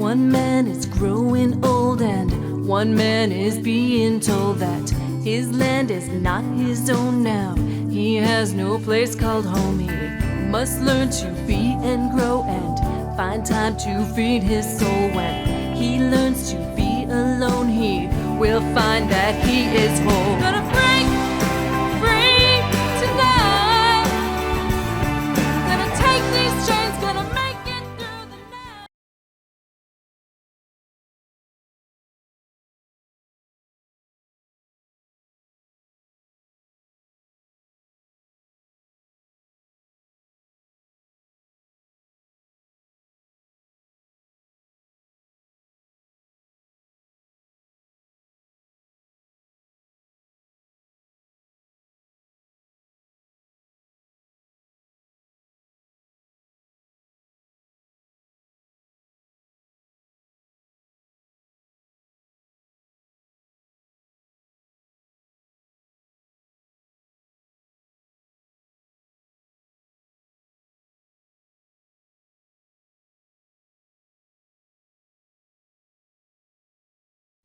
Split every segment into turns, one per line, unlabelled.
One man is growing old and one man is being told that his land is not his own now. He has no place called home. He must learn to be and grow and find time to feed his soul. When he learns to be alone, he will find that he is whole. Gonna break free tonight. Gonna take these chains, gonna make it through the night.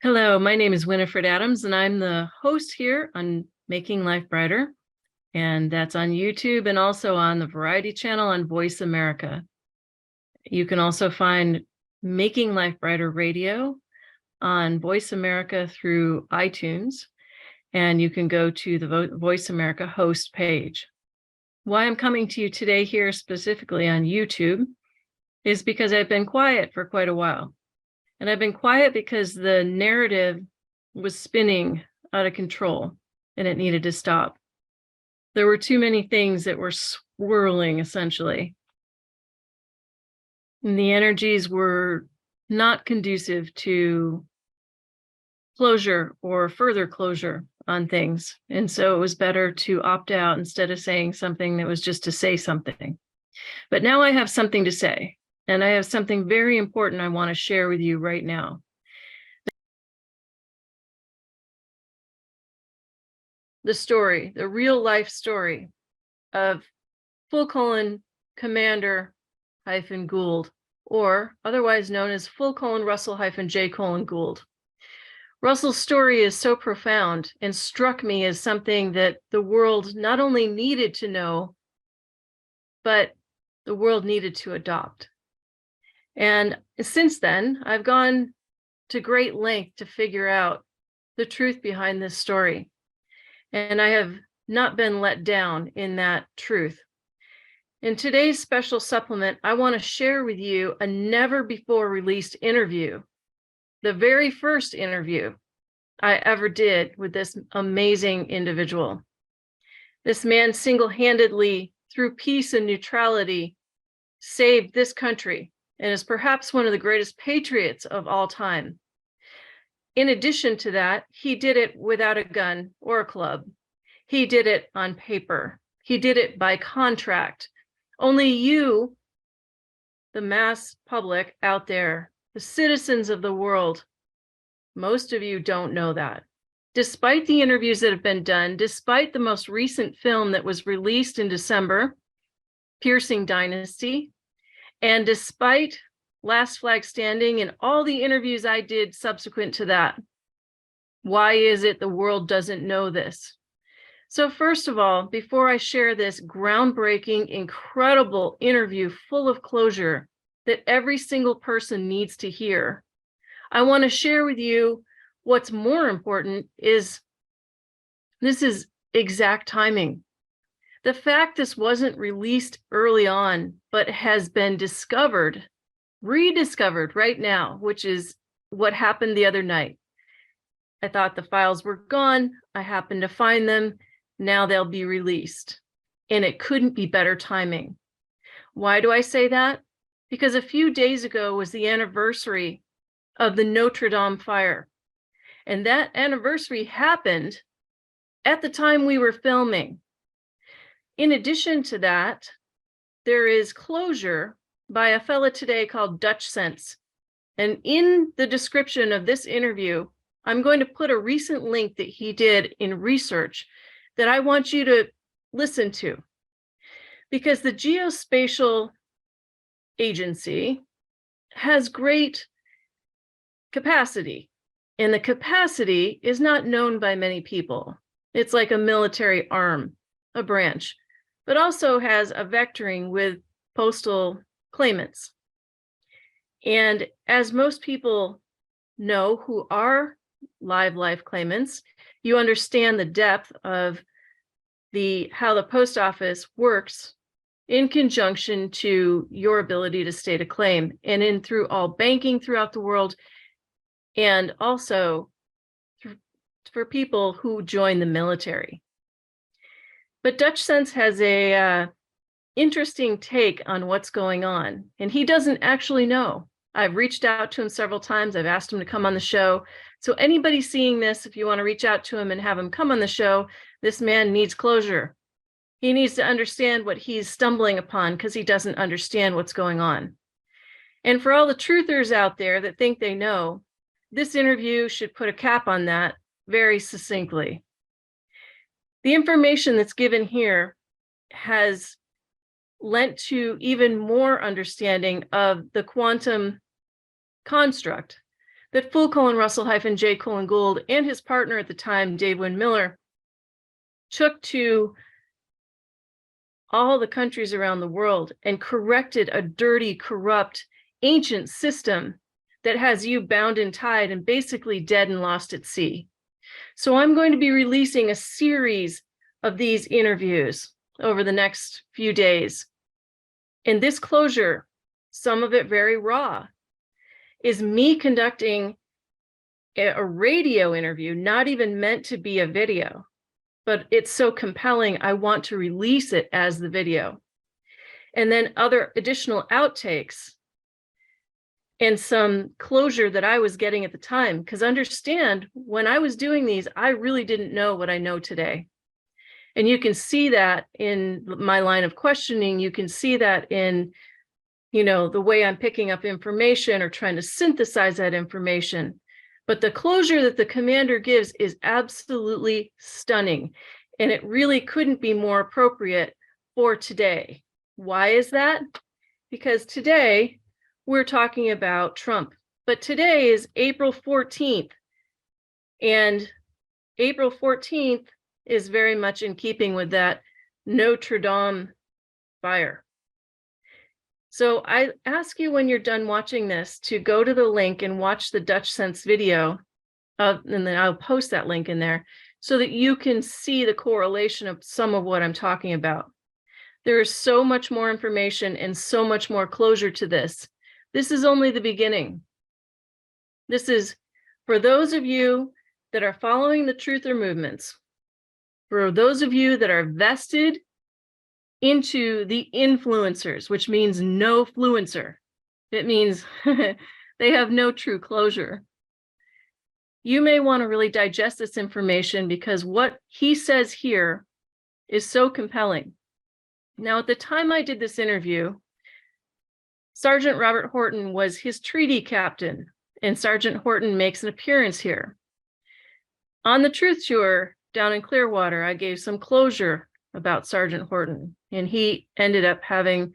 Hello, my name is Winifred Adams, and I'm the host here on Making Life Brighter, and that's on YouTube and also on the Variety channel on Voice America. You can also find Making Life Brighter Radio on Voice America through iTunes, and you can go to the Voice America host page. Why I'm coming to you today here specifically on YouTube is because I've been quiet for quite a while. And I've been quiet because the narrative was spinning out of control and it needed to stop. There were too many things that were swirling, essentially. And the energies were not conducive to closure or further closure on things. And so it was better to opt out instead of saying something that was just to say something. But now I have something to say. And I have something very important I want to share with you right now. The story, the real life story of Commander-Gould, or otherwise known as Russell-J. Russell's story is so profound and struck me as something that the world not only needed to know, but the world needed to adopt. And since then, I've gone to great length to figure out the truth behind this story. And I have not been let down in that truth. In today's special supplement, I want to share with you a never before released interview, the very first interview I ever did with this amazing individual. This man single-handedly, through peace and neutrality, saved this country and is perhaps one of the greatest patriots of all time. In addition to that, he did it without a gun or a club. He did it on paper. He did it by contract. Only you, the mass public out there, the citizens of the world, most of you don't know that. Despite the interviews that have been done, despite the most recent film that was released in December, Piercing Dynasty, and despite Last Flag Standing and all the interviews I did subsequent to that, why is it the world doesn't know this? So first of all, before I share this groundbreaking, incredible interview full of closure that every single person needs to hear, I want to share with you what's more important is this is exact timing. The fact this wasn't released early on, but has been rediscovered right now, which is what happened the other night. I thought the files were gone. I happened to find them. Now they'll be released. And it couldn't be better timing. Why do I say that? Because a few days ago was the anniversary of the Notre Dame fire. And that anniversary happened at the time we were filming. In addition to that, there is closure by a fella today called Dutch Sense. And in the description of this interview, I'm going to put a recent link that he did in research that I want you to listen to. Because the Geospatial Agency has great capacity. And the capacity is not known by many people. It's like a military arm, a branch, but also has a vectoring with postal claimants. And as most people know who are live life claimants, you understand the depth of how the post office works in conjunction to your ability to state a claim, and in through all banking throughout the world, and also for people who join the military. But Dutch Sense has a interesting take on what's going on, and he doesn't actually know. I've reached out to him several times. I've asked him to come on the show. So anybody seeing this, if you want to reach out to him and have him come on the show, this man needs closure. He needs to understand what he's stumbling upon because he doesn't understand what's going on. And for all the truthers out there that think they know, this interview should put a cap on that very succinctly. The information that's given here has lent to even more understanding of the quantum construct that Foucault and Russell-J. Gould and his partner at the time, Dave Wynne Miller, took to all the countries around the world and corrected a dirty, corrupt, ancient system that has you bound and tied and basically dead and lost at sea. So I'm going to be releasing a series of these interviews over the next few days. And this closure, some of it very raw, is me conducting a radio interview, not even meant to be a video, but it's so compelling, I want to release it as the video. And then other additional outtakes and some closure that I was getting at the time. Because understand, when I was doing these, I really didn't know what I know today. And you can see that in my line of questioning. You can see that in, the way I'm picking up information or trying to synthesize that information. But the closure that the commander gives is absolutely stunning. And it really couldn't be more appropriate for today. Why is that? Because today we're talking about Trump. But today is April 14th. And April 14th is very much in keeping with that Notre Dame fire. So I ask you, when you're done watching this, to go to the link and watch the Dutch Sense video, and then I'll post that link in there so that you can see the correlation of some of what I'm talking about. There is so much more information and so much more closure to this. This is only the beginning. This is for those of you that are following the truther movements, for those of you that are vested into the influencers, which means no fluencer. It means they have no true closure. You may want to really digest this information because what he says here is so compelling. Now, at the time I did this interview, Sergeant Robert Horton was his treaty captain, and Sergeant Horton makes an appearance here. On the Truth Tour down in Clearwater, I gave some closure about Sergeant Horton, and he ended up having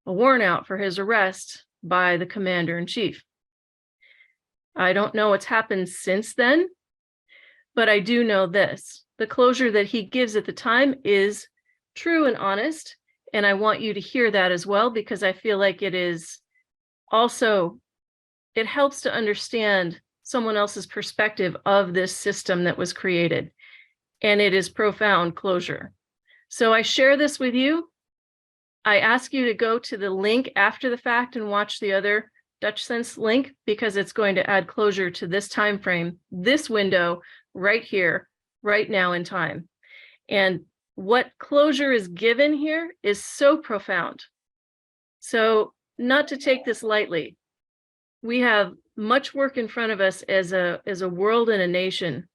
a warrant out for his arrest by the commander-in-chief. I don't know what's happened since then, but I do know this. The closure that he gives at the time is true and honest, and I want you to hear that as well, because I feel like it is also, it helps to understand someone else's perspective of this system that was created, and it is profound closure. So I share this with you. I ask you to go to the link after the fact and watch the other Dutch Sense link, because it's going to add closure to this time frame, this window right here, right now in time. And what closure is given here is so profound. So not to take this lightly. We have much work in front of us as a world and a nation,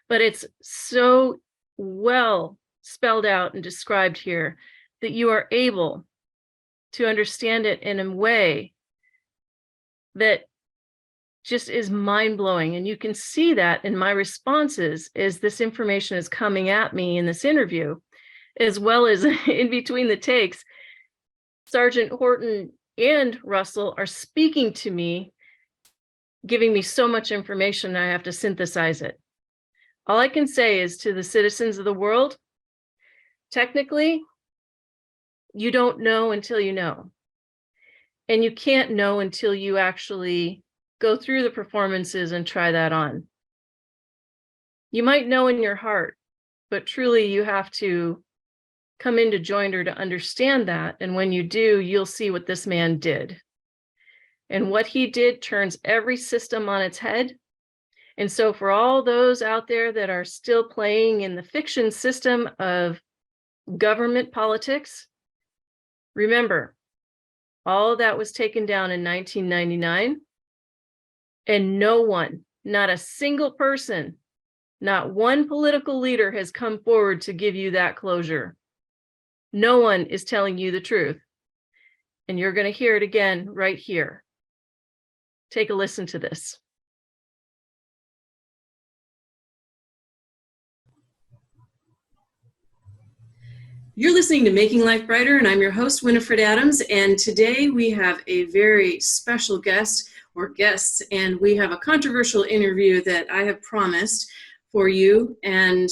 but it's so well spelled out and described here that you are able to understand it in a way that just is mind-blowing. And you can see that in my responses as this information is coming at me in this interview, as well as in between the takes. Sergeant Horton and Russell are speaking to me giving me so much information I have to synthesize it. All I can say is to the citizens of the world, technically, you don't know until you know. And you can't know until you actually go through the performances and try that on. You might know in your heart, but truly you have to come into joinder to understand that. And when you do, you'll see what this man did. And what he did turns every system on its head. And so for all those out there that are still playing in the fiction system of government politics, remember, all of that was taken down in 1999. And no one, not a single person, not one political leader has come forward to give you that closure. No one is telling you the truth. And you're going to hear it again right here. Take a listen to this. You're listening to Making Life Brighter, and I'm your host, Winifred Adams. And today we have a very special guest or guests, and we have a controversial interview that I have promised for you. And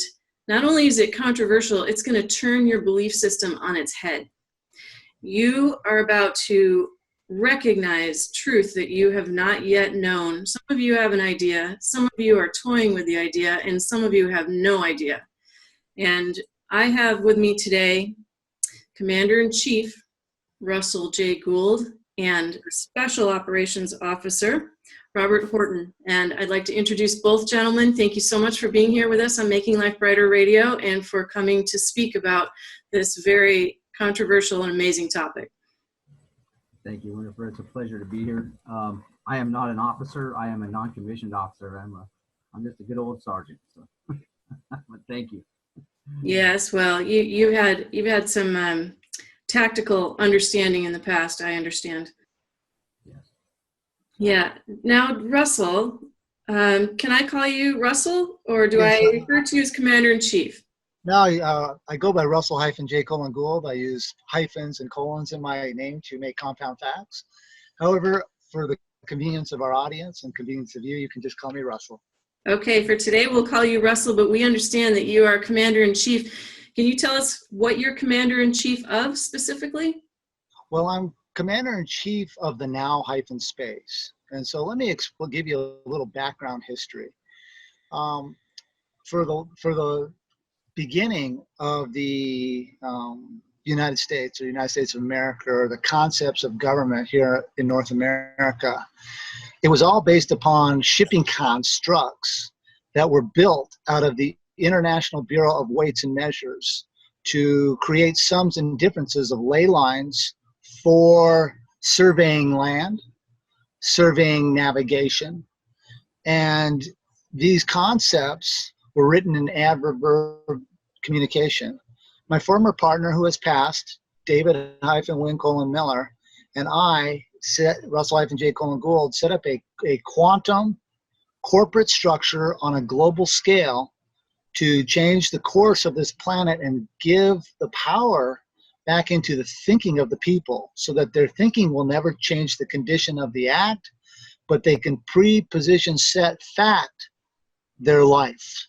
not only is it controversial, it's going to turn your belief system on its head. You are about to recognize truth that you have not yet known. Some of you have an idea, some of you are toying with the idea, and some of you have no idea. And I have with me today Commander-in-Chief Russell J. Gould and Special Operations Officer Robert Horton. And I'd like to introduce both gentlemen. Thank you so much for being here with us on Making Life Brighter Radio and for coming to speak about this very controversial and amazing topic.
Thank you, Winifred. It's a pleasure to be here. I am not an officer. I am a non-commissioned officer. I'm just a good old sergeant. So, but thank you.
Yes, well, you've had some tactical understanding in the past, I understand.
Yes.
Yeah. Now, Russell, can I call you Russell, or do I refer to you as Commander-in-Chief?
No, I go by Russell-J. Gould. I use hyphens and colons in my name to make compound facts. However, for the convenience of our audience and convenience of you, you can just call me Russell.
Okay, for today we'll call you Russell, but we understand that you are Commander-in-Chief. Can you tell us what you're Commander-in-Chief of specifically?
Well, I'm Commander-in-Chief of the now space. And so let me give you a little background history. For the beginning of the United States or United States of America, or the concepts of government here in North America, it was all based upon shipping constructs that were built out of the International Bureau of Weights and Measures to create sums and differences of ley lines for surveying land, surveying navigation. And these concepts were written in adverb communication. My former partner, who has passed, David-Win Miller, and I, Russell-J. Gould, set up a quantum corporate structure on a global scale to change the course of this planet and give the power back into the thinking of the people, so that their thinking will never change the condition of the act, but they can pre-position, set, fact their life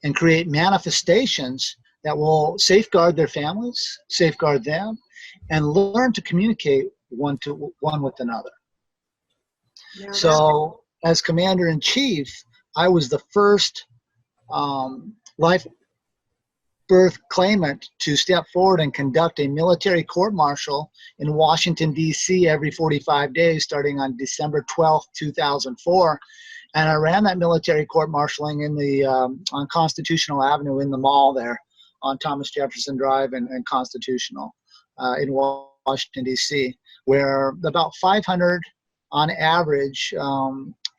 and create manifestations that will safeguard their families, safeguard them, and learn to communicate one with another. Yeah, so as Commander-in-Chief, I was the first life birth claimant to step forward and conduct a military court-martial in Washington, D.C. every 45 days, starting on December 12th, 2004. And I ran that military court-martialing in the on Constitutional Avenue in the mall there on Thomas Jefferson Drive and Constitutional in Washington, D.C., where about 500 on average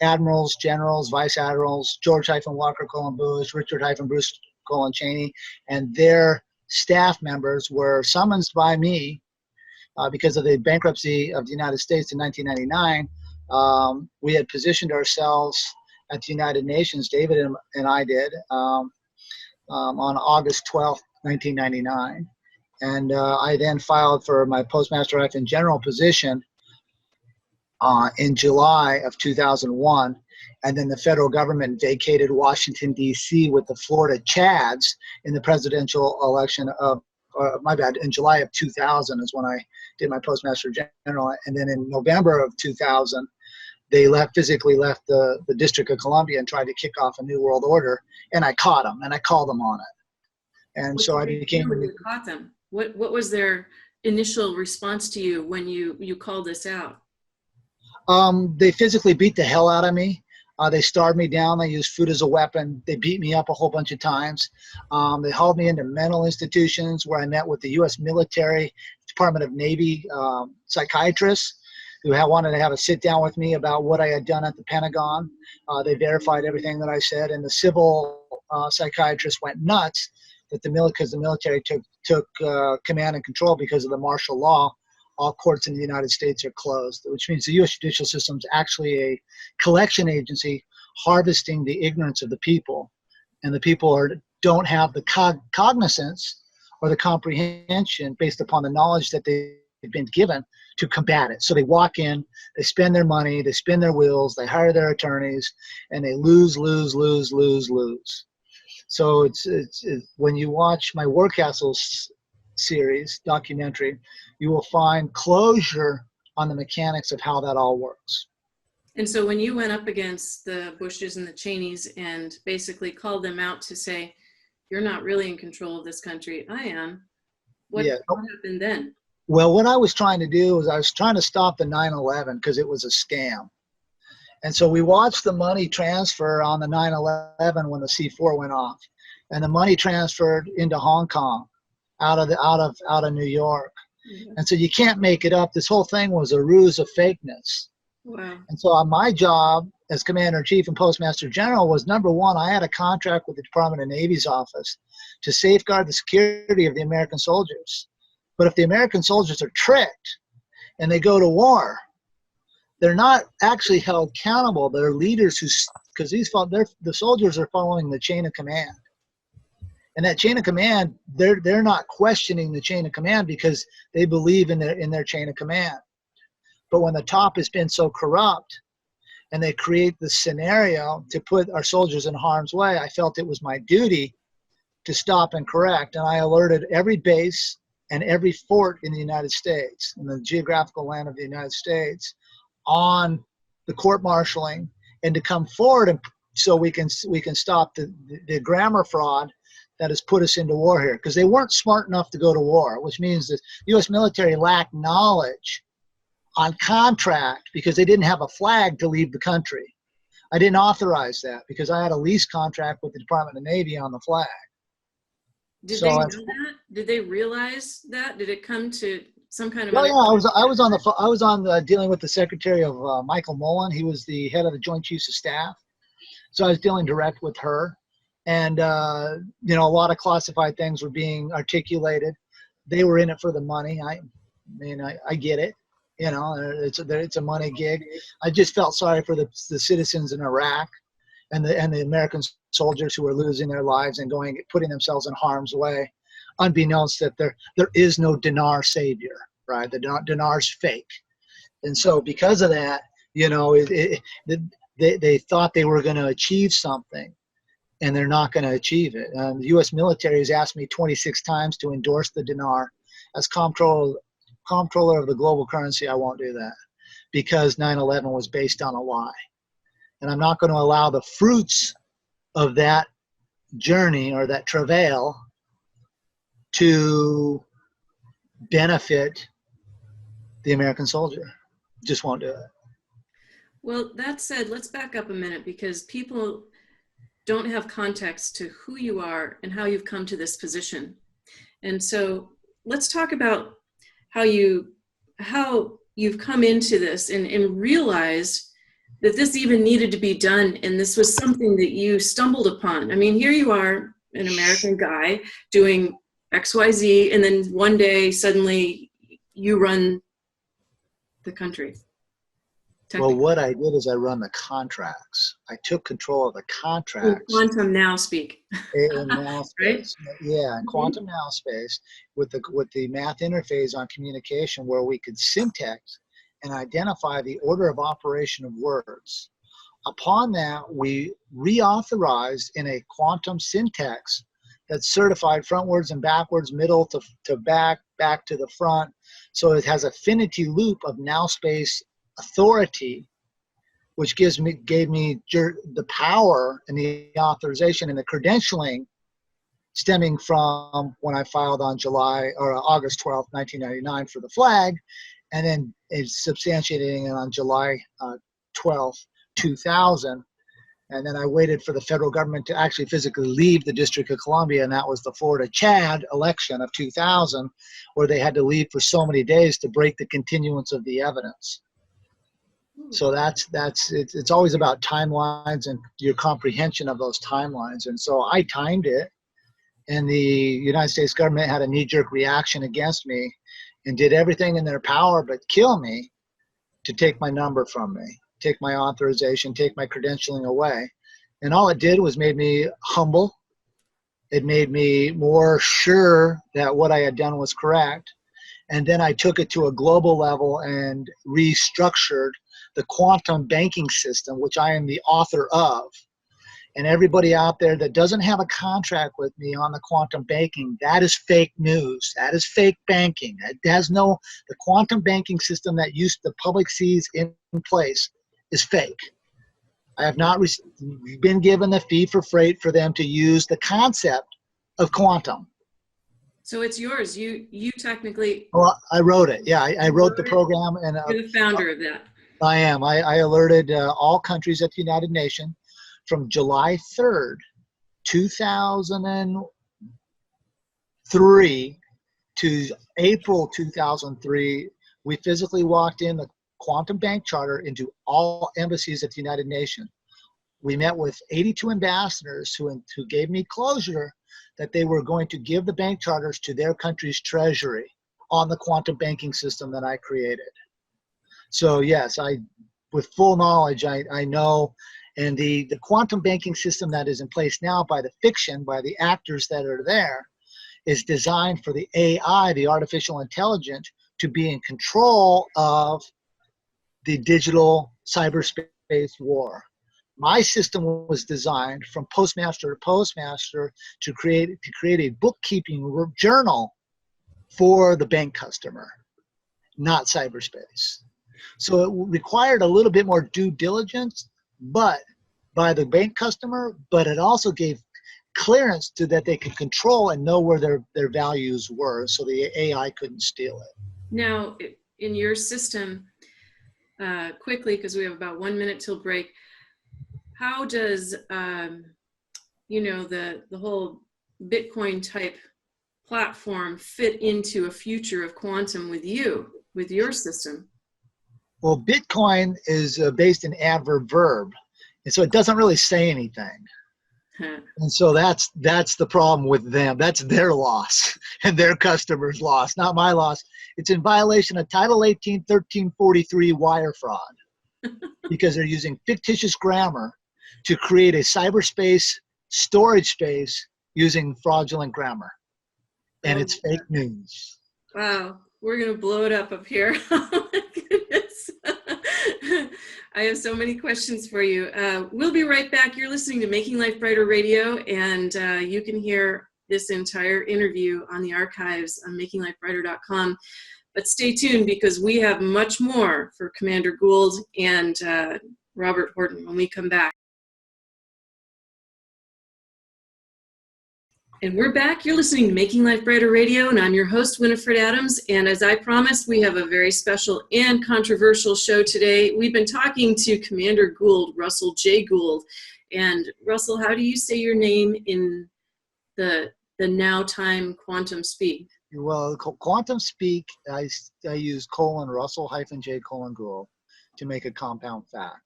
admirals, generals, vice admirals, George-Walker Bush, Richard-Bruce Cheney, and their staff members were summoned by me because of the bankruptcy of the United States in 1999. We had positioned ourselves at the United Nations, David and I did, on August 12th, 1999. And I then filed for my Postmaster-General position in July of 2001. And then the federal government vacated Washington, D.C. with the Florida Chads in the presidential election of, in July of 2000 is when I did my Postmaster-General. And then in November of 2000, they physically left the District of Columbia and tried to kick off a new world order. And I caught them and I called them on it. And so I became.
When you caught them, what was their initial response to you when you called this out?
They physically beat the hell out of me. They starved me down. They used food as a weapon. They beat me up a whole bunch of times. They hauled me into mental institutions where I met with the U.S. military, Department of Navy psychiatrists who wanted to have a sit down with me about what I had done at the Pentagon. They verified everything that I said, and the civil psychiatrists went nuts that because the military took command and control because of the martial law. All courts in the United States are closed, which means the U.S. judicial system is actually a collection agency harvesting the ignorance of the people. And the people don't have the cognizance or the comprehension based upon the knowledge that they've been given to combat it. So they walk in, they spend their money, they spin their wheels, they hire their attorneys, and they lose. So it's when you watch my War Castles series documentary, you will find closure on the mechanics of how that all works.
And so when you went up against the Bushes and the Cheneys and basically called them out to say, you're not really in control of this country, I am, what happened then?
Well, what I was trying to do was I was trying to stop the 9/11 because it was a scam. And so we watched the money transfer on the 9/11 when the C4 went off, and the money transferred into Hong Kong out of New York.
Mm-hmm.
And so you can't make it up. This whole thing was a ruse of fakeness.
Wow.
And so my job as Commander-in-Chief and Postmaster-General was, number one, I had a contract with the Department of Navy's office to safeguard the security of the American soldiers. But if the American soldiers are tricked and they go to war, they're not actually held accountable. They're leaders because the soldiers are following the chain of command. And that chain of command, they're not questioning the chain of command because they believe in their chain of command. But when the top has been so corrupt and they create the scenario to put our soldiers in harm's way, I felt it was my duty to stop and correct. And I alerted every base and every fort in the United States, in the geographical land of the United States, on the court-martialing and to come forward and so we can stop the grammar fraud that has put us into war here, because they weren't smart enough to go to war, which means that the U.S. military lacked knowledge on contract because they didn't have a flag to leave the country. I didn't authorize that because I had a lease contract with the Department of Navy on the flag.
Did they know that? Did they realize that? Did it come to some kind of?
Oh yeah, I was on dealing with the Secretary of Michael Mullen. He was the head of the Joint Chiefs of Staff, so I was dealing direct with her, and a lot of classified things were being articulated. They were in it for the money. I get it. It's a money gig. I just felt sorry for the citizens in Iraq and the American soldiers who are losing their lives and putting themselves in harm's way, unbeknownst that there is no Dinar savior, right? The Dinar's fake. And so because of that, they thought they were going to achieve something, and they're not going to achieve it. The U.S. military has asked me 26 times to endorse the Dinar as comptroller of the global currency. I won't do that because 9/11 was based on a lie. And I'm not going to allow the fruits of that journey or that travail to benefit the American soldier. Just won't do it.
Well, that said, let's back up a minute because people don't have context to who you are and how you've come to this position. And so let's talk about how you've come into this and realized that this even needed to be done, and this was something that you stumbled upon. I mean, here you are, an American guy doing XYZ, and then one day suddenly you run the country.
Well, what I did is I run the contracts. I took control of the contracts.
In quantum now speak.
In now
Right?
space. Yeah, in quantum now space with the math interface on communication where we could syntax and identify the order of operation of words. Upon that, we reauthorized in a quantum syntax that's certified frontwards and backwards, middle to back, back to the front. So it has affinity loop of now space authority, which gave me the power and the authorization and the credentialing stemming from when I filed on August 12th, 1999 for the flag, and then it's substantiating it on July 12th, 2000. And then I waited for the federal government to actually physically leave the District of Columbia, and that was the Florida Chad election of 2000, where they had to leave for so many days to break the continuance of the evidence. So it's always about timelines and your comprehension of those timelines. And so I timed it, and the United States government had a knee-jerk reaction against me and did everything in their power but kill me to take my number from me, take my authorization, take my credentialing away. And all it did was made me humble. It made me more sure that what I had done was correct. And then I took it to a global level and restructured the quantum banking system, which I am the author of. And everybody out there that doesn't have a contract with me on the quantum banking, that is fake news. That is fake banking. The quantum banking system that the public sees in place is fake. I have not been given the fee for freight for them to use the concept of quantum.
So it's yours. You technically.
Well, I wrote it. Yeah, I wrote the program, and
you're the founder of that.
I am. I alerted all countries at the United Nations from July 3rd, 2003 to April 2003. We physically walked in the quantum bank charter into all embassies at the United Nations. We met with 82 ambassadors who gave me closure that they were going to give the bank charters to their country's treasury on the quantum banking system that I created. So yes, with full knowledge, I know, and the quantum banking system that is in place now by the actors that are there, is designed for the AI, the artificial intelligence, to be in control of the digital cyberspace war. My system was designed from postmaster to postmaster to create a bookkeeping journal for the bank customer, not cyberspace. So it required a little bit more due diligence, but by the bank customer, but it also gave clearance to that they could control and know where their values were, so the AI couldn't steal it.
Now, in your system, quickly, because we have about 1 minute till break, how does the whole Bitcoin type platform fit into a future of quantum with your system?
Well, Bitcoin is based in adverb verb, and so it doesn't really say anything. And so that's the problem with them. That's their loss and their customers' loss, not my loss. It's in violation of Title 18, 1343 wire fraud because they're using fictitious grammar to create a cyberspace storage space using fraudulent grammar. And it's fake news.
Wow, we're going to blow it up here. Oh my goodness. I have so many questions for you. We'll be right back. You're listening to Making Life Brighter Radio, and you can hear this entire interview on the archives on makinglifebrighter.com. But stay tuned, because we have much more for Commander Gould and Robert Horton when we come back. And we're back. You're listening to Making Life Brighter Radio, and I'm your host, Winifred Adams. And as I promised, we have a very special and controversial show today. We've been talking to Commander Gould, Russell J. Gould. And Russell, how do you say your name in the now time quantum speak?
Well, quantum speak, I use Russell -J Gould to make a compound fact.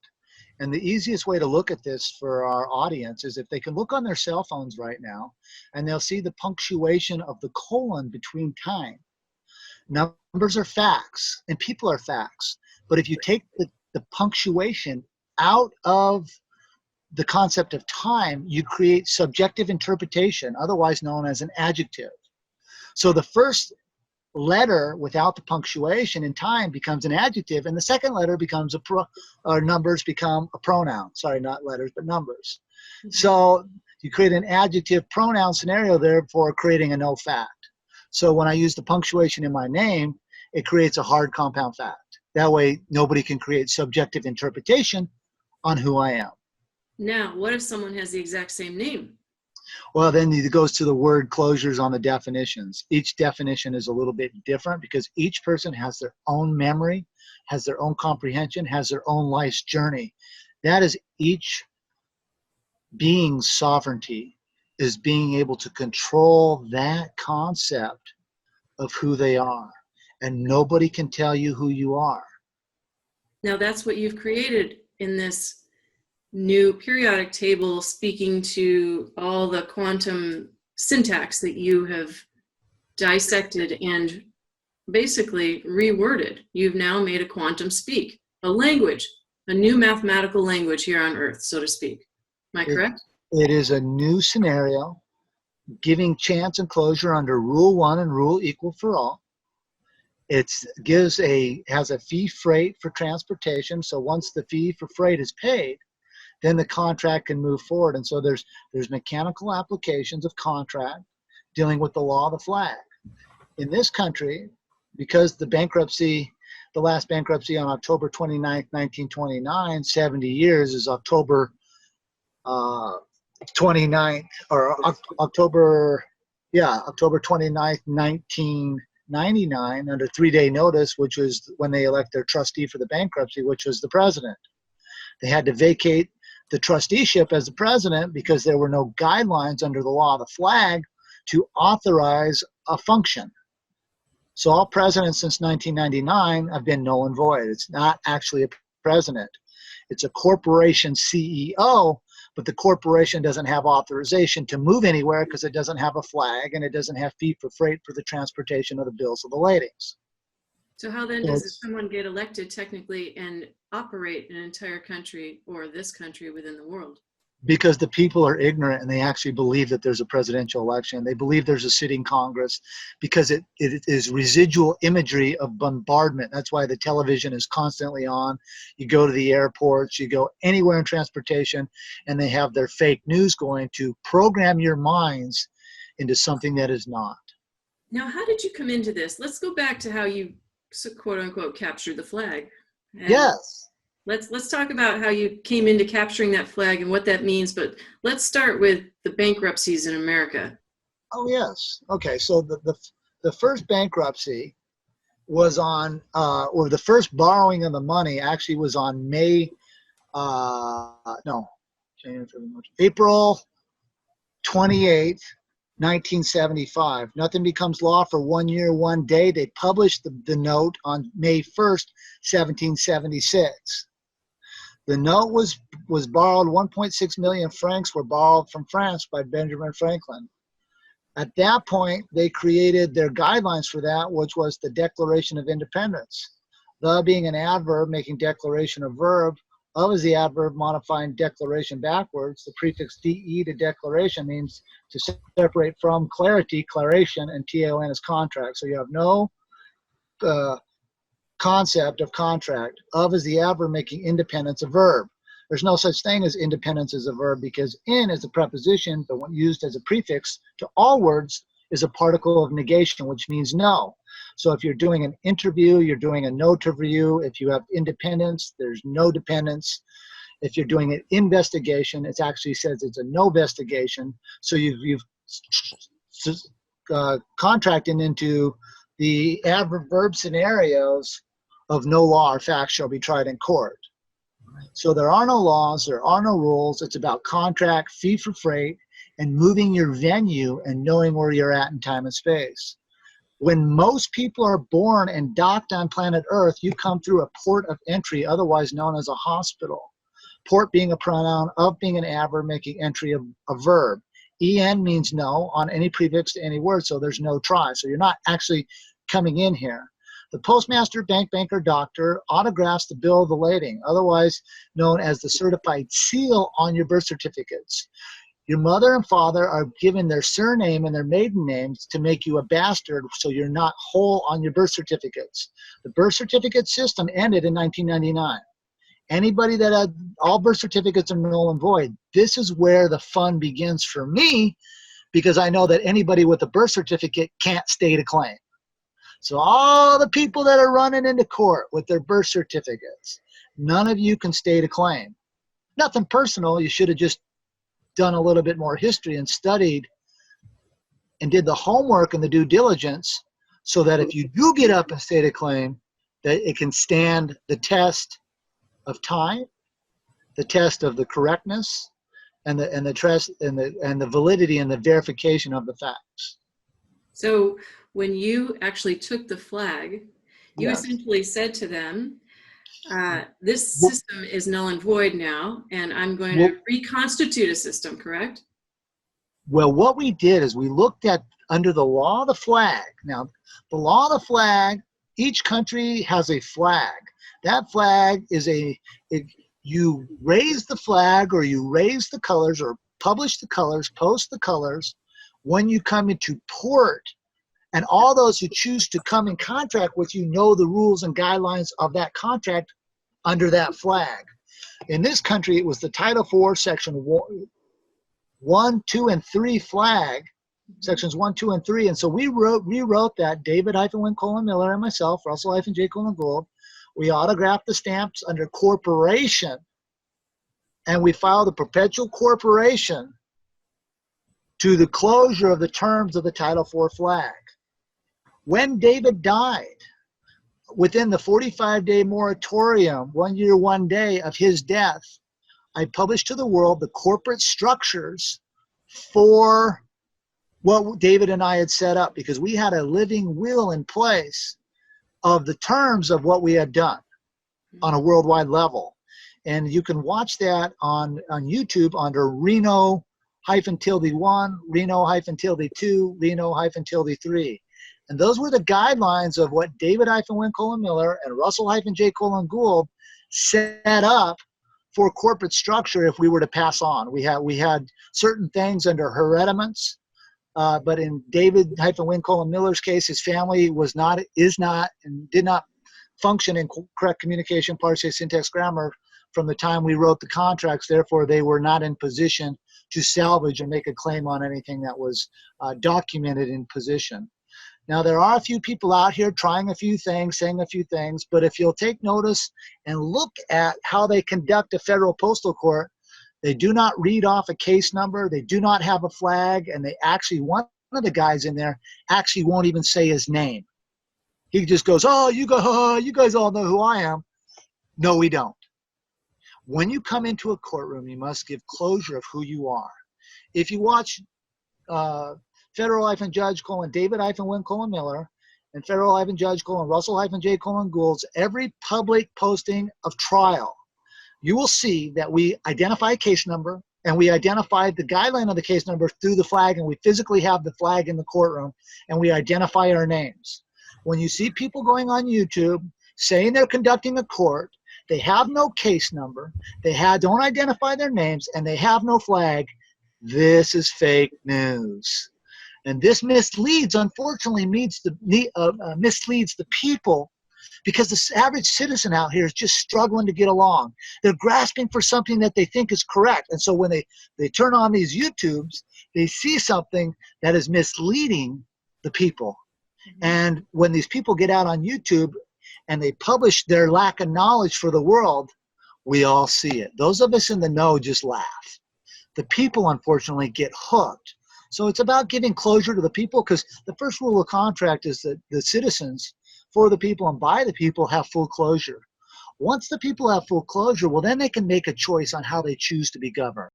And the easiest way to look at this for our audience is if they can look on their cell phones right now, and they'll see the punctuation of the colon between time. Numbers are facts, and people are facts. But if you take the punctuation out of the concept of time, you create subjective interpretation, otherwise known as an adjective. So the first letter without the punctuation in time becomes an adjective, and the second letter becomes or numbers become a pronoun. Sorry, not letters, but numbers. So you create an adjective pronoun scenario there for creating a no fact. So when I use the punctuation in my name, it creates a hard compound fact. That way, nobody can create subjective interpretation on who I am.
Now, what if someone has the exact same name?
Well, then it goes to the word closures on the definitions. Each definition is a little bit different because each person has their own memory, has their own comprehension, has their own life's journey. That is each being's sovereignty, is being able to control that concept of who they are. And nobody can tell you who you are.
Now, that's what you've created in this new periodic table, speaking to all the quantum syntax that you have dissected and basically reworded. You've now made a quantum speak, a language, a new mathematical language here on Earth, so to speak. Am I correct?
It is a new scenario, giving chance and closure under Rule 1 and Rule Equal for All. It has a fee freight for transportation. So once the fee for freight is paid, then the contract can move forward. And so there's mechanical applications of contract dealing with the law of the flag. In this country, because the last bankruptcy on October 29th, 1929, 70 years is October 29th, or October 29th, 1999, under 3-day notice, which was when they elect their trustee for the bankruptcy, which was the president. They had to vacate the trusteeship as the president because there were no guidelines under the law of the flag to authorize a function. So all presidents since 1999 have been null and void. It's not actually a president. It's a corporation CEO, but the corporation doesn't have authorization to move anywhere because it doesn't have a flag and it doesn't have fee for freight for the transportation of the bills of the ladings.
So how then does someone get elected technically and operate an entire country or this country within the world?
Because the people are ignorant and they actually believe that there's a presidential election. They believe there's a sitting Congress because it is residual imagery of bombardment. That's why the television is constantly on. You go to the airports, you go anywhere in transportation, and they have their fake news going to program your minds into something that is not.
Now, how did you come into this? Let's go back to how you quote unquote captured the flag. And
yes.
Let's talk about how you came into capturing that flag and what that means, but let's start with the bankruptcies in America.
Oh, yes. Okay, so the first bankruptcy was on, or the first borrowing of the money actually was on April 28th, 1975. Nothing becomes law for 1 year, 1 day. They published the note on May 1st, 1776. The note was borrowed. 1.6 million francs were borrowed from France by Benjamin Franklin. At that point, they created their guidelines for that, which was the Declaration of Independence. The being an adverb, making declaration a verb. Of is the adverb modifying declaration backwards. The prefix de to declaration means to separate from clarity, claration, and ton is contract. So you have no concept of contract. Of is the adverb making independence a verb. There's no such thing as independence as a verb because in is a preposition, but when used as a prefix to all words is a particle of negation, which means no. So if you're doing an interview, you're doing a no to review. If you have independence, there's no dependence. If you're doing an investigation, it actually says it's a no investigation. So you've contracted into the adverb scenarios of no law or fact shall be tried in court. So there are no laws, there are no rules. It's about contract, fee for freight, and moving your venue and knowing where you're at in time and space. When most people are born and docked on planet Earth, you come through a port of entry, otherwise known as a hospital. Port being a pronoun, of being an adverb, making entry a verb. En means no on any prefix to any word, so there's no try. So you're not actually coming in here. The postmaster, banker, doctor autographs the bill of the lading, otherwise known as the certified seal on your birth certificates. Your mother and father are given their surname and their maiden names to make you a bastard so you're not whole on your birth certificates. The birth certificate system ended in 1999. Anybody that had all birth certificates are null and void. This is where the fun begins for me, because I know that anybody with a birth certificate can't state a claim. So all the people that are running into court with their birth certificates, none of you can state a claim. Nothing personal. You should have just done a little bit more history and studied and did the homework and the due diligence so that if you do get up and state a claim, that it can stand the test of time, the test of the correctness, and the trust and the validity and the verification of the facts.
So when you actually took the flag, you
Yes.
essentially said to them, this system is null and void now, and I'm going to reconstitute a system, correct?
Well, what we did is we looked at under the law of the flag. Now, the law of the flag, each country has a flag. That flag is you raise the flag or you raise the colors or publish the colors, post the colors when you come into port. And all those who choose to come in contract with you know the rules and guidelines of that contract under that flag. In this country, it was the Title IV, Section 1, 2, and 3 flag, Sections 1, 2, and 3. And so we rewrote that, David-Win-Miller and myself, Russell-J. Gould. We autographed the stamps under corporation, and we filed a perpetual corporation to the closure of the terms of the Title IV flag. When David died, within the 45-day moratorium, 1 year, 1 day of his death, I published to the world the corporate structures for what David and I had set up, because we had a living will in place of the terms of what we had done on a worldwide level. And you can watch that on YouTube under Reno-tilde1, Reno-tilde2, Reno-tilde3. And those were the guidelines of what David-Win-Miller and Russell-J. Gould set up for corporate structure if we were to pass on. We had certain things under herediments, but in David-Win-Miller's case, his family is not, and did not function in correct communication, parsing, syntax, grammar from the time we wrote the contracts. Therefore, they were not in position to salvage or make a claim on anything that was documented in position. Now, there are a few people out here trying a few things, saying a few things, but if you'll take notice and look at how they conduct a federal postal court, they do not read off a case number, they do not have a flag, and they actually, one of the guys in there actually won't even say his name. He just goes, oh, you guys all know who I am. No, we don't. When you come into a courtroom, you must give closure of who you are. If you watch Federal-Judge David-Win-Miller and Federal-Judge Russell-J. Gould's every public posting of trial, you will see that we identify a case number and we identify the guideline of the case number through the flag, and we physically have the flag in the courtroom, and we identify our names. When you see people going on YouTube saying they're conducting a court, they have no case number, don't identify their names, and they have no flag, this is fake news. And this misleads, unfortunately, misleads the people, because the average citizen out here is just struggling to get along. They're grasping for something that they think is correct. And so when they turn on these YouTubes, they see something that is misleading the people. And when these people get out on YouTube and they publish their lack of knowledge for the world, we all see it. Those of us in the know just laugh. The people, unfortunately, get hooked. So it's about giving closure to the people, because the first rule of contract is that the citizens, for the people and by the people, have full closure. Once the people have full closure, well, then they can make a choice on how they choose to be governed.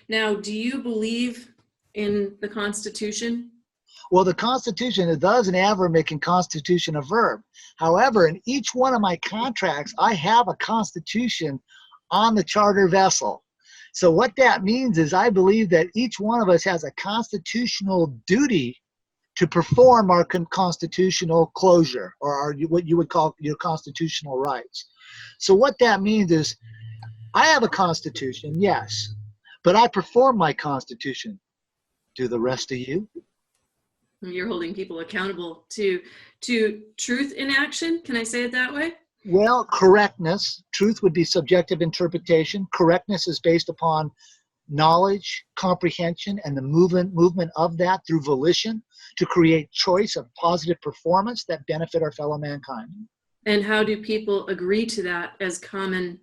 Now, do you believe in the Constitution?
Well, the Constitution, it doesn't ever make a Constitution a verb. However, in each one of my contracts, I have a Constitution on the charter vessel. So what that means is I believe that each one of us has a constitutional duty to perform our constitutional closure, or what you would call your constitutional rights. So what that means is I have a constitution, yes, but I perform my constitution. Do the rest of you?
You're holding people accountable to truth in action. Can I say it that way?
Well, correctness. Truth would be subjective interpretation. Correctness is based upon knowledge, comprehension, and the movement of that through volition to create choice of positive performance that benefit our fellow mankind.
And how do people agree to that as common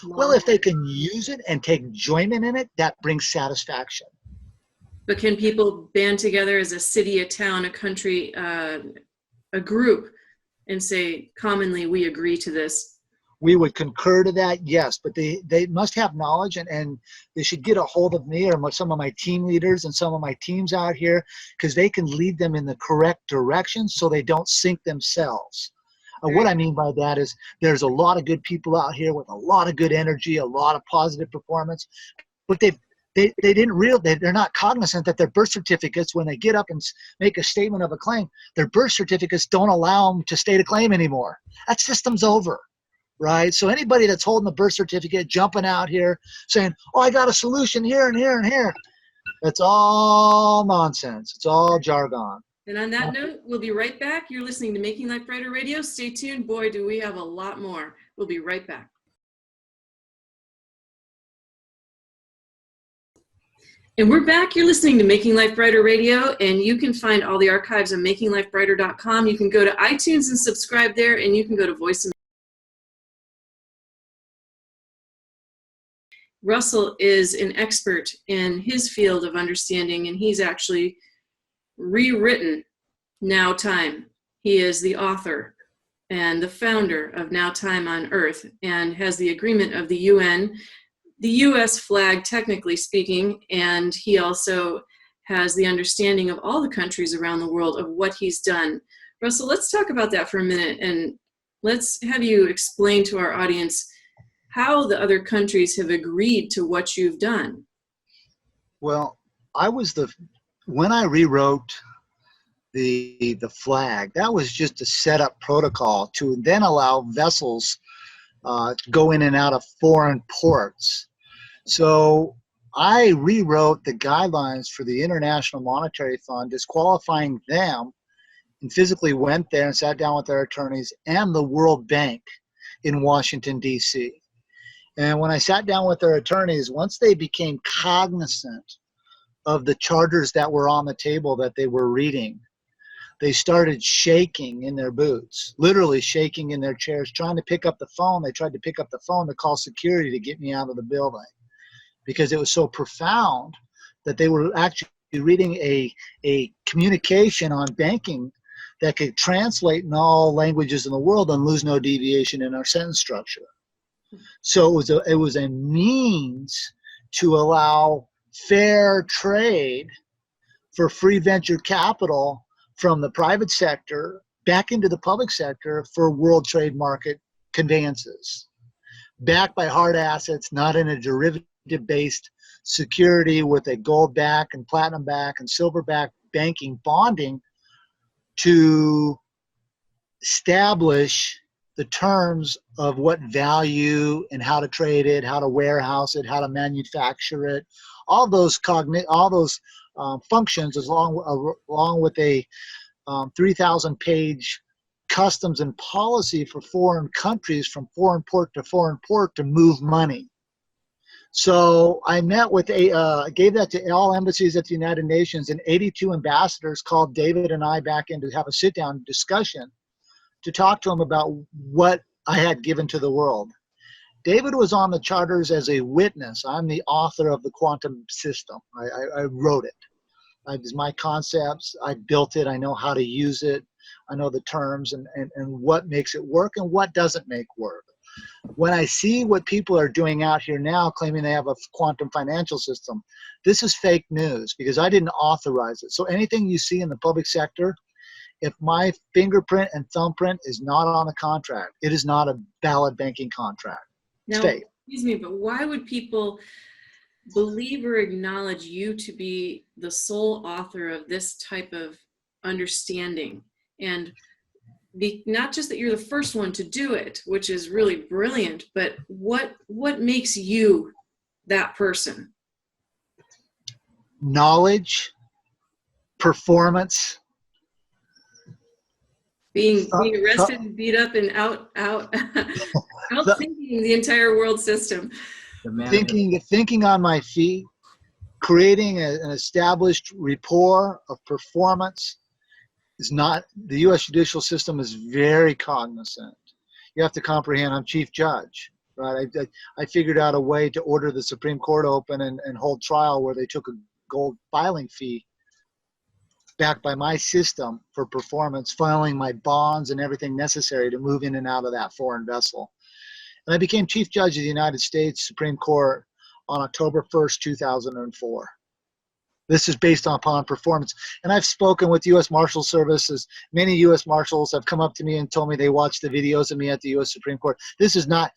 Well,
law?
if they can use it and take enjoyment in it, that brings satisfaction.
But can people band together as a city, a town, a country, a group, and say, commonly, we agree to this?
We would concur to that, yes, but they must have knowledge, and they should get a hold of me or some of my team leaders and some of my teams out here, because they can lead them in the correct direction so they don't sink themselves. What I mean by that is there's a lot of good people out here with a lot of good energy, a lot of positive performance, but they didn't they're not cognizant that their birth certificates, when they get up and make a statement of a claim, their birth certificates don't allow them to state a claim anymore. That system's over, right? So anybody that's holding the birth certificate, jumping out here saying, oh, I got a solution here and here and here, that's all nonsense. It's all jargon.
And on that note, we'll be right back. You're listening to Making Life Brighter Radio. Stay tuned. Boy, do we have a lot more. We'll be right back. And we're back. You're listening to Making Life Brighter Radio, and you can find all the archives on makinglifebrighter.com. You can go to iTunes and subscribe there, and you can go to Voice America. Russell is an expert in his field of understanding, and he's actually rewritten Now Time. He is the author and the founder of Now Time on Earth, and has the agreement of the UN, the US flag, technically speaking, and he also has the understanding of all the countries around the world of what he's done. Russell, let's talk about that for a minute, and let's have you explain to our audience how the other countries have agreed to what you've done.
Well, when I rewrote the flag, that was just a set up protocol to then allow vessels to go in and out of foreign ports. So I rewrote the guidelines for the International Monetary Fund, disqualifying them, and physically went there and sat down with their attorneys and the World Bank in Washington, D.C. And when I sat down with their attorneys, once they became cognizant of the charters that were on the table that they were reading, they started shaking in their boots, literally shaking in their chairs, trying to pick up the phone. They tried to pick up the phone to call security to get me out of the building, because it was so profound that they were actually reading a communication on banking that could translate in all languages in the world and lose no deviation in our sentence structure. So it was a means to allow fair trade for free venture capital from the private sector back into the public sector for world trade market conveyances, backed by hard assets, not in a derivative-based security with a gold back and platinum back and silver back banking bonding, to establish the terms of what value and how to trade it, how to warehouse it, how to manufacture it, all those functions, along with a 3,000-page customs and policy for foreign countries from foreign port to move money. So I met with gave that to all embassies at the United Nations, and 82 ambassadors called David and I back in to have a sit-down discussion to talk to them about what I had given to the world. David was on the charters as a witness. I'm the author of the quantum system. I wrote it. It was my concepts. I built it. I know how to use it. I know the terms and what makes it work and what doesn't make work. When I see what people are doing out here now, claiming they have a quantum financial system, this is fake news, because I didn't authorize it. So anything you see in the public sector, if my fingerprint and thumbprint is not on the contract, it is not a valid banking contract. It's
Now,
fake.
excuse me, but why would people believe or acknowledge you to be the sole author of this type of understanding? And
not just that you're the first one to do it, which is really brilliant, but what makes you that person?
Knowledge, performance.
Being arrested and beat up and out thinking the entire world system.
Thinking on my feet, creating an established rapport of performance is not, the U.S. judicial system is very cognizant. You have to comprehend, I'm chief judge, right? I figured out a way to order the Supreme Court open and hold trial where they took a gold filing fee backed by my system for performance, filing my bonds and everything necessary to move in and out of that foreign vessel. And I became chief judge of the United States Supreme Court on October 1st, 2004. This is based upon performance. And I've spoken with U.S. Marshal Services. Many U.S. Marshals have come up to me and told me they watched the videos of me at the U.S. Supreme Court. This is not,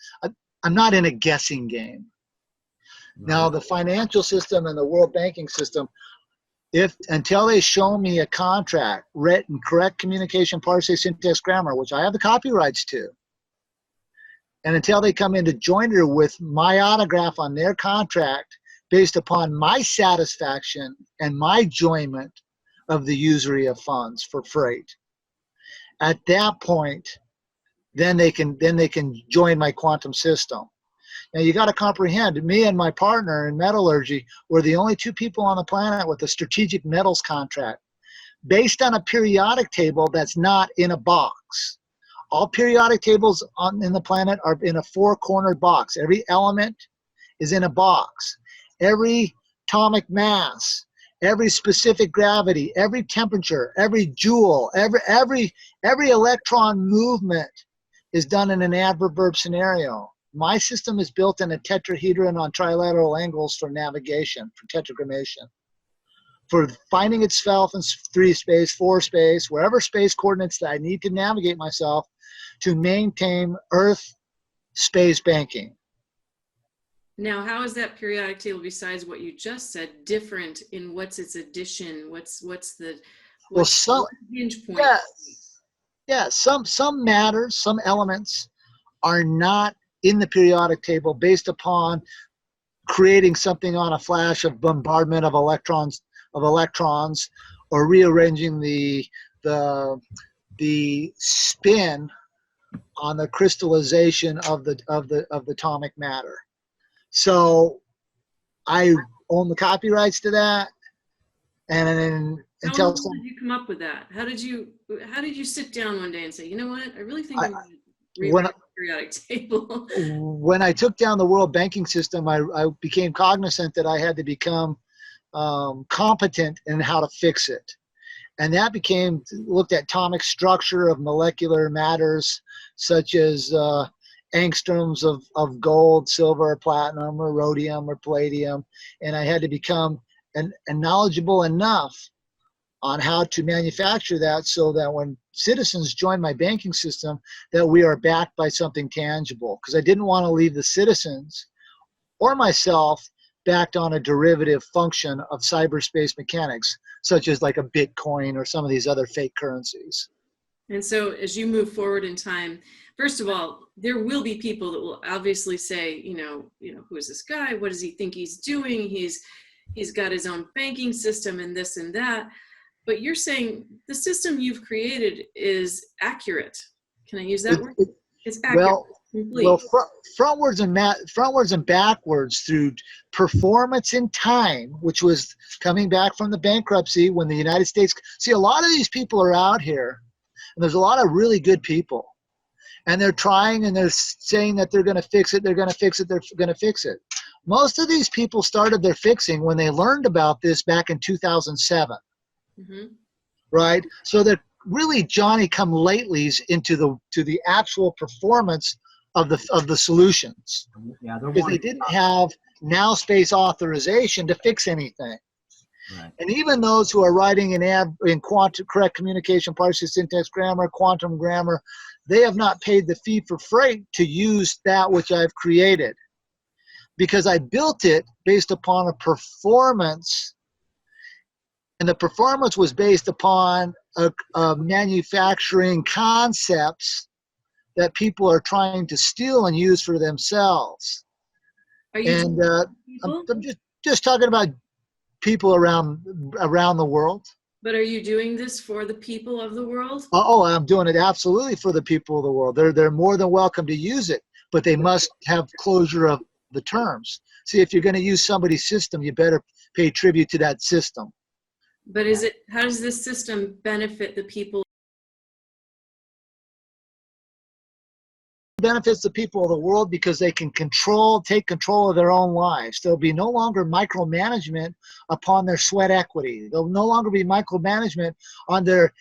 I'm not in a guessing game. Now, the financial system and the world banking system, until they show me a contract, written, correct communication, parsing, syntax, grammar, which I have the copyrights to, and until they come into joinder with my autograph on their contract based upon my satisfaction and my enjoyment of the usury of funds for freight, at that point, then they can join my quantum system. Now you got to comprehend, me and my partner in metallurgy were the only two people on the planet with a strategic metals contract based on a periodic table that's not in a box. All periodic tables in the planet are in a four-cornered box. Every element is in a box. Every atomic mass, every specific gravity, every temperature, every joule, every electron movement is done in an adverb scenario. My system is built in a tetrahedron on trilateral angles for navigation, for tetragrammation, for finding itself in 3 space, 4 space, wherever space coordinates that I need to navigate myself to maintain Earth space banking.
Now, how is that periodic table, besides what you just said, different in what's its addition? What's the hinge point?
Yeah, some matters, some elements are not in the periodic table based upon creating something on a flash of bombardment of electrons, or rearranging the spin on the crystallization of the atomic matter. So I own the copyrights to that, and
How did you come up with that? How did you sit down one day and say, you know what, I really think I'm going to rewrite the periodic table?
When I took down the world banking system, I became cognizant that I had to become competent in how to fix it. And that looked at atomic structure of molecular matters, such as angstroms of gold, silver, platinum, or rhodium, or palladium. And I had to become knowledgeable enough on how to manufacture that so that when citizens join my banking system, that we are backed by something tangible. Because I didn't want to leave the citizens or myself backed on a derivative function of cyberspace mechanics, such as like a Bitcoin or some of these other fake currencies.
And so as you move forward in time, first of all, there will be people that will obviously say, you know, who is this guy? What does he think he's doing? He's got his own banking system and this and that. But you're saying the system you've created is accurate. Can I use that word? It's accurate.
Well, frontwards and backwards through performance in time, which was coming back from the bankruptcy when the United States. See, a lot of these people are out here, and there's a lot of really good people, and they're trying and they're saying that they're going to fix it. They're going to fix it. They're going to fix it. Most of these people started their fixing when they learned about this back in 2007. Mm-hmm. Right? So they're really Johnny-come-latelys to the actual performance of the solutions.
Yeah,
because they didn't have now space authorization to fix anything.
Right.
And even those who are writing in quantum correct communication, parsing, syntax, grammar, quantum grammar, they have not paid the fee for freight to use that which I've created, because I built it based upon a performance. And the performance was based upon manufacturing concepts that people are trying to steal and use for themselves.
Are you
And
people?
I'm just talking about people around the world.
But are you doing this for the people of the world?
Oh, I'm doing it absolutely for the people of the world. They're more than welcome to use it, but they must have closure of the terms. See, if you're going to use somebody's system, you better pay tribute to that system.
But how does this system benefit the people?
It benefits the people of the world because they can take control of their own lives. There'll be no longer micromanagement upon their sweat equity. There'll no longer be micromanagement on their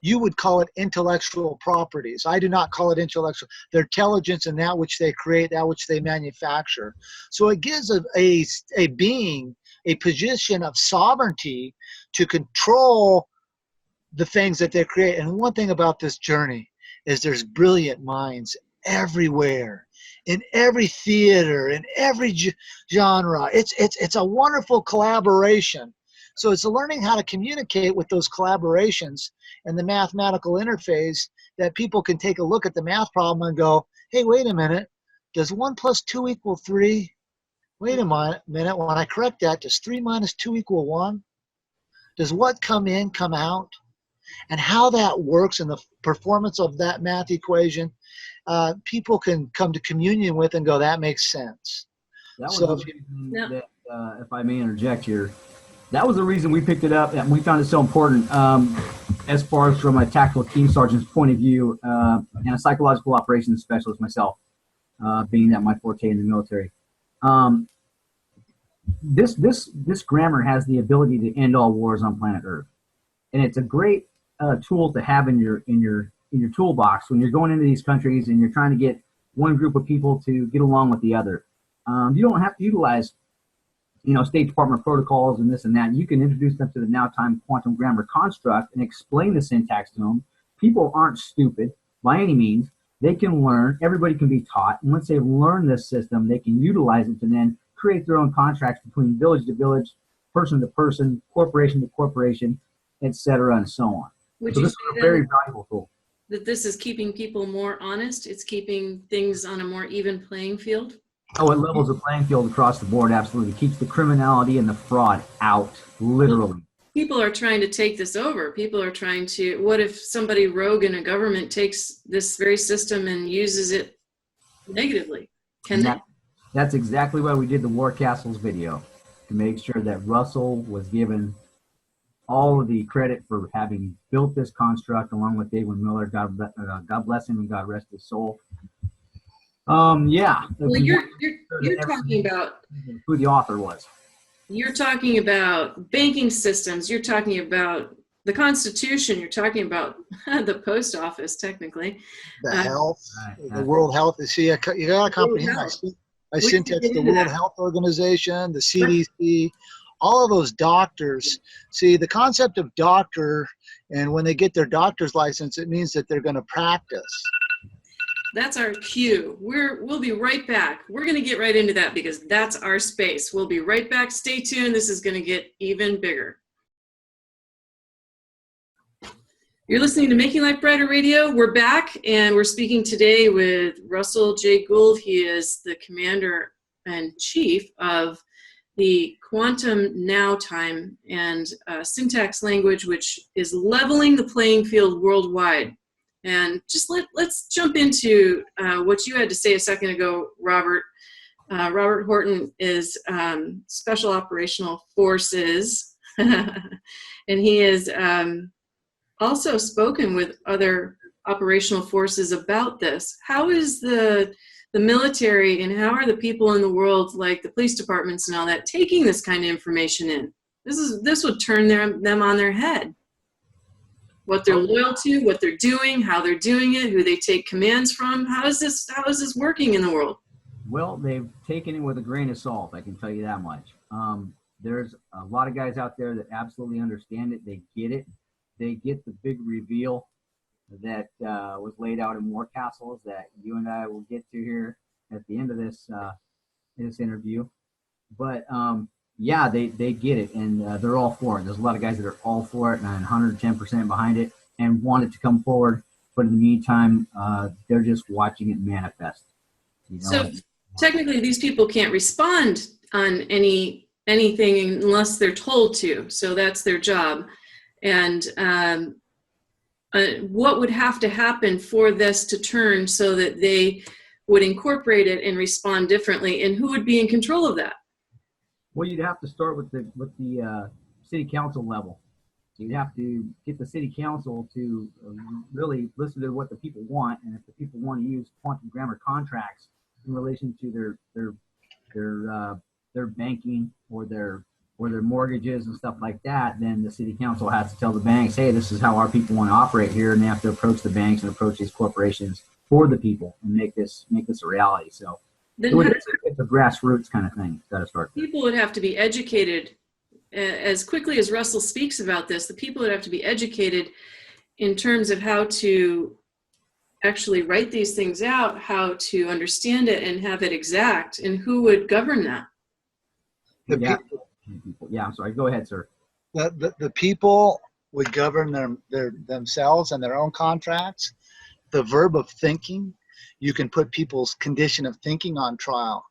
you would call it intellectual properties. I do not call it intellectual. Their intelligence and that which they create, that which they manufacture. So it gives a being a position of sovereignty to control the things that they create. And one thing about this journey is there's brilliant minds everywhere, in every theater, in every genre. It's a wonderful collaboration. So it's learning how to communicate with those collaborations and the mathematical interface that people can take a look at the math problem and go, hey, wait a minute, does 1 + 2 = 3? Wait a minute, when I correct that, does 3 - 2 = 1? Does what come in come out? And how that works and the performance of that math equation, people can come to communion with and go, that makes sense.
That was
So
the reason that, if I may interject here, that was the reason we picked it up and we found it so important as far as from a tactical team sergeant's point of view and a psychological operations specialist myself, being that my forte in the military. This grammar has the ability to end all wars on planet Earth, and it's a great tool to have in your toolbox when you're going into these countries and you're trying to get one group of people to get along with the other. You don't have to utilize, State Department protocols and this and that. You can introduce them to the now time quantum grammar construct and explain the syntax to them. People aren't stupid by any means. They can learn. Everybody can be taught. And once they've learned this system, they can utilize it to then create their own contracts between village to village, person to person, corporation to corporation, etc., and so on.
Would
So
you
this
say
is a very valuable tool.
that this is keeping people more honest? It's keeping things on a more even playing field?
Oh, it levels the playing field across the board, absolutely. Keeps the criminality and the fraud out, literally.
People are trying to take this over. People are trying to, what if somebody rogue in a government takes this very system and uses it negatively? Can they?
That's exactly why we did the War Castles video, to make sure that Russell was given all of the credit for having built this construct along with David Miller. God bless him and God rest his soul. Yeah.
Well, you're talking about
who the author was.
You're talking about banking systems. You're talking about the Constitution. You're talking about the post office, technically.
the health,
Right.
the World Health. See, you got to comprehend. I
We can
syntax
get
the
into
World
that.
Health Organization, the CDC, all of those doctors. See, the concept of doctor, and when they get their doctor's license, it means that they're going to practice.
That's our cue. We'll be right back. We're going to get right into that because that's our space. We'll be right back. Stay tuned. This is going to get even bigger. You're listening to Making Life Brighter Radio. We're back, and we're speaking today with Russell J. Gould. He is the commander and chief of the quantum now time and syntax language, which is leveling the playing field worldwide. And just let's jump into what you had to say a second ago, Robert. Robert Horton is Special Operational Forces, and he is also spoken with other operational forces about this. How is the military and how are the people in the world, like the police departments and all that, taking this kind of information in? This would turn them on their head. What they're loyal to, what they're doing, how they're doing it, who they take commands from. How is this working in the world?
Well, they've taken it with a grain of salt, I can tell you that much. There's a lot of guys out there that absolutely understand it. They get it. They get the big reveal that was laid out in War Castles that you and I will get to here at the end of this interview. But yeah, they get it, and they're all for it. There's a lot of guys that are all for it and 110% behind it and want it to come forward. But in the meantime, they're just watching it manifest. You know,
So technically, these people can't respond on anything unless they're told to. So that's their job. And what would have to happen for this to turn so that they would incorporate it and respond differently? And who would be in control of that?
well, you'd have to start with the city council level. So you'd have to get the city council to really listen to what the people want, and if the people want to use quantum grammar contracts in relation to their banking or their mortgages and stuff like that, then the city council has to tell the banks, hey, this is how our people want to operate here, and they have to approach the banks and approach these corporations for the people and make this a reality. So
Then
it's a grassroots kind of thing. It's got to start there.
people would have to be educated as quickly as Russell speaks about this. The people would have to be educated in terms of how to actually write these things out, how to understand it and have it exact, and who would govern that.
Yeah, I'm sorry. Go ahead, sir.
The people would govern themselves and their own contracts. The verb of thinking, you can put people's condition of thinking on trial.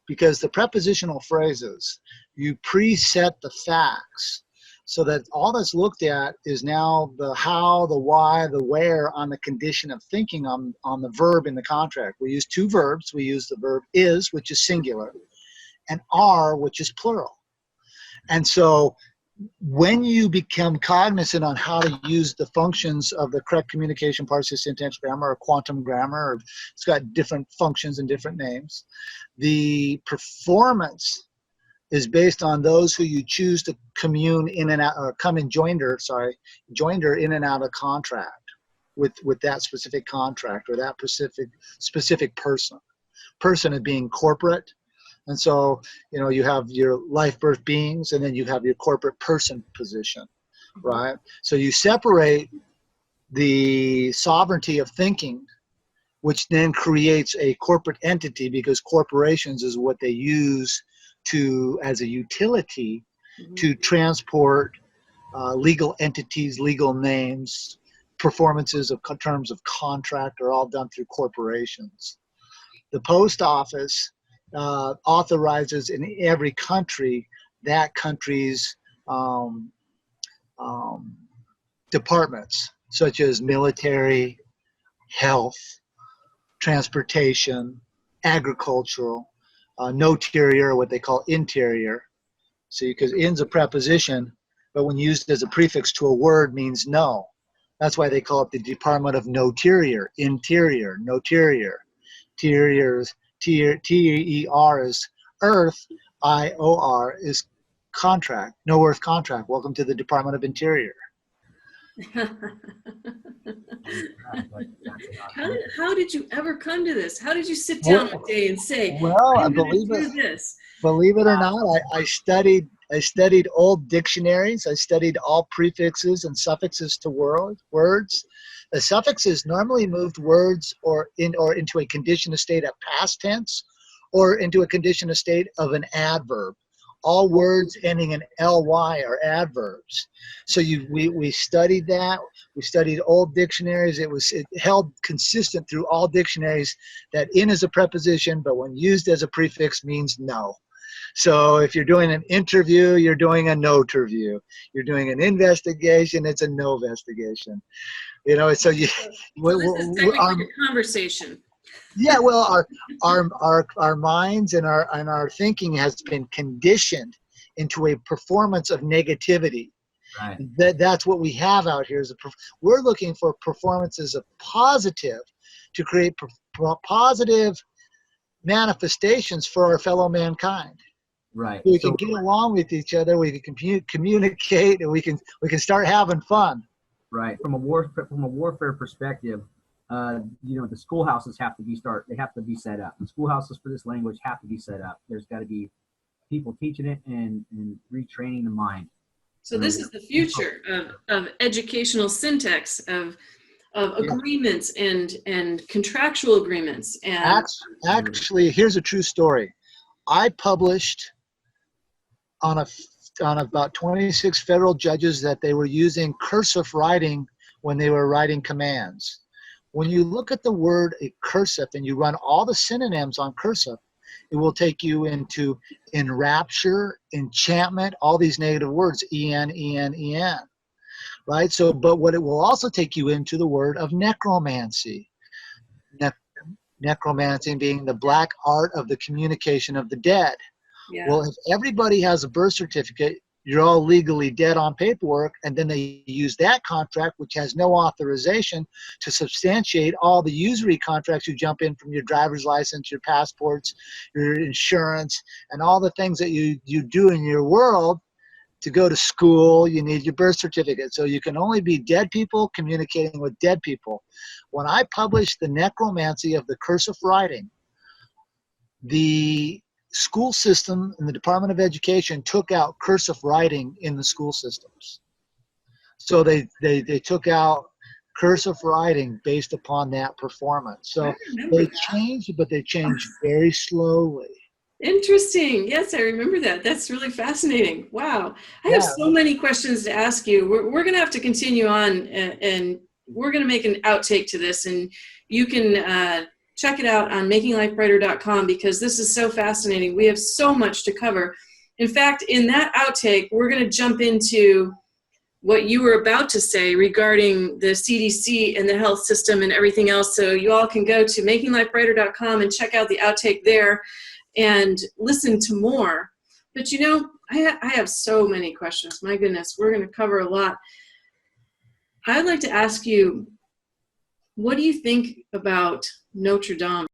Because the prepositional phrases, you preset the facts so that all that's looked at is now the how, the why, the where on the condition of thinking on the verb in the contract. We use two verbs. We use the verb is, which is singular, and are, which is plural. And so when you become cognizant on how to use the functions of the correct communication parsing syntax grammar or quantum grammar, or it's got different functions and different names, the performance is based on those who you choose to commune in and out, or come in joinder in and out of contract with that specific contract or that specific person of being corporate. And so, you have your life birth beings, and then you have your corporate person position, right? So you separate the sovereignty of thinking, which then creates a corporate entity, because corporations is what they use as a utility to transport legal entities, legal names, performances of terms of contract are all done through corporations. The post office authorizes in every country that country's departments, such as military, health, transportation, agricultural, noterior, what they call interior. So because in's a preposition, but when used as a prefix to a word means no. That's why they call it the Department of Noterior, interior, noterior. Interiors, T-E-R is earth, I-O-R is contract, no earth contract. Welcome to the Department of Interior.
How did you ever come to this? How did you sit down one day and say,
well,
I'm going to do this?
Believe it or not, I studied old dictionaries. I studied all prefixes and suffixes to words. The suffixes normally moved words into a conditional state of past tense or into a conditional state of an adverb. All words ending in ly are adverbs. So we studied that. We studied old dictionaries. It held consistent through all dictionaries that in is a preposition, but when used as a prefix means no. So if you're doing an interview, you're doing a no-terview. You're doing an investigation, it's a no investigation. So
so this is technically a conversation.
Yeah, well, our minds and our thinking has been conditioned into a performance of negativity.
Right.
That's what we have out here. We're looking for performances of positive to create positive manifestations for our fellow mankind.
Right.
We can get along with each other. We can communicate, and we can start having fun.
Right. From a warfare perspective, the schoolhouses have to be set up. The schoolhouses for this language have to be set up. There's got to be people teaching it and retraining the mind.
So this is the future of educational syntax, of agreements and contractual agreements. And
actually, here's a true story. I published on about 26 federal judges that they were using cursive writing when they were writing commands. When you look at the word cursive and you run all the synonyms on cursive, it will take you into enrapture, enchantment, all these negative words, en, en, en, right? So, but what it will also take you into the word of necromancy. Necromancy being the black art of the communication of the dead.
Yeah.
Well, if everybody has a birth certificate, you're all legally dead on paperwork, and then they use that contract, which has no authorization, to substantiate all the usury contracts you jump in from your driver's license, your passports, your insurance, and all the things that you do in your world. To go to school, you need your birth certificate. So you can only be dead people communicating with dead people. When I published the necromancy of the cursive writing, the school system and the Department of Education took out cursive writing in the school systems. So they took out cursive writing based upon that performance. So they changed, but they changed very slowly.
Interesting. Yes, I remember that. That's really fascinating. Wow. I have so many questions to ask you. We're going to have to continue on, and we're going to make an outtake to this, and you can check it out on makinglifebrighter.com, because this is so fascinating. We have so much to cover. In fact, in that outtake, we're going to jump into what you were about to say regarding the CDC and the health system and everything else. So you all can go to makinglifebrighter.com and check out the outtake there and listen to more. But you know, I have so many questions. My goodness, we're going to cover a lot. I'd like to ask you, what do you think about Notre Dame?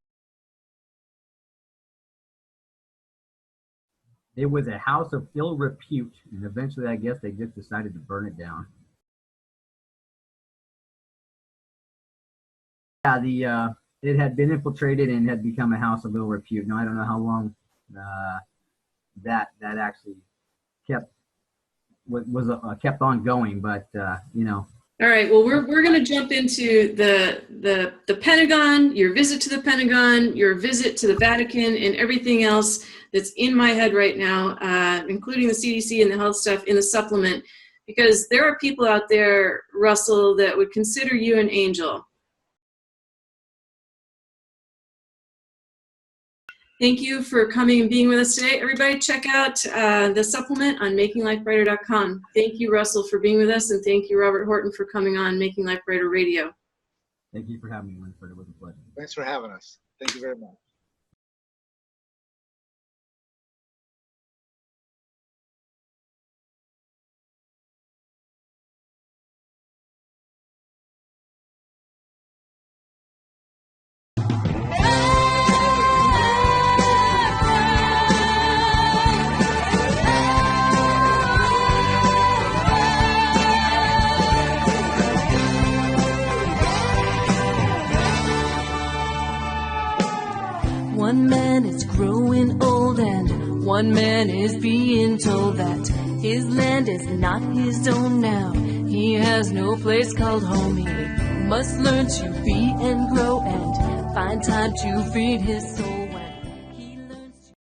It was a house of ill repute, and eventually I guess they just decided to burn it down. Yeah, it had been infiltrated and had become a house of ill repute. Now I don't know how long that actually kept on going, but you know.
All right. Well, we're going to jump into the Pentagon, your visit to the Pentagon, your visit to the Vatican, and everything else that's in my head right now, including the CDC and the health stuff in the supplement, because there are people out there, Russell, that would consider you an angel. Thank you for coming and being with us today. Everybody check out the supplement on makinglifebrighter.com. Thank you, Russell, for being with us, and thank you, Robert Horton, for coming on Making Life Brighter Radio.
Thank you for having me, Winifred. It was a pleasure.
Thanks for having us. Thank you very much.
One man is growing old and one man is being told that his land is not his own now. He has no place called home. He must learn to be and grow and find time to feed his soul.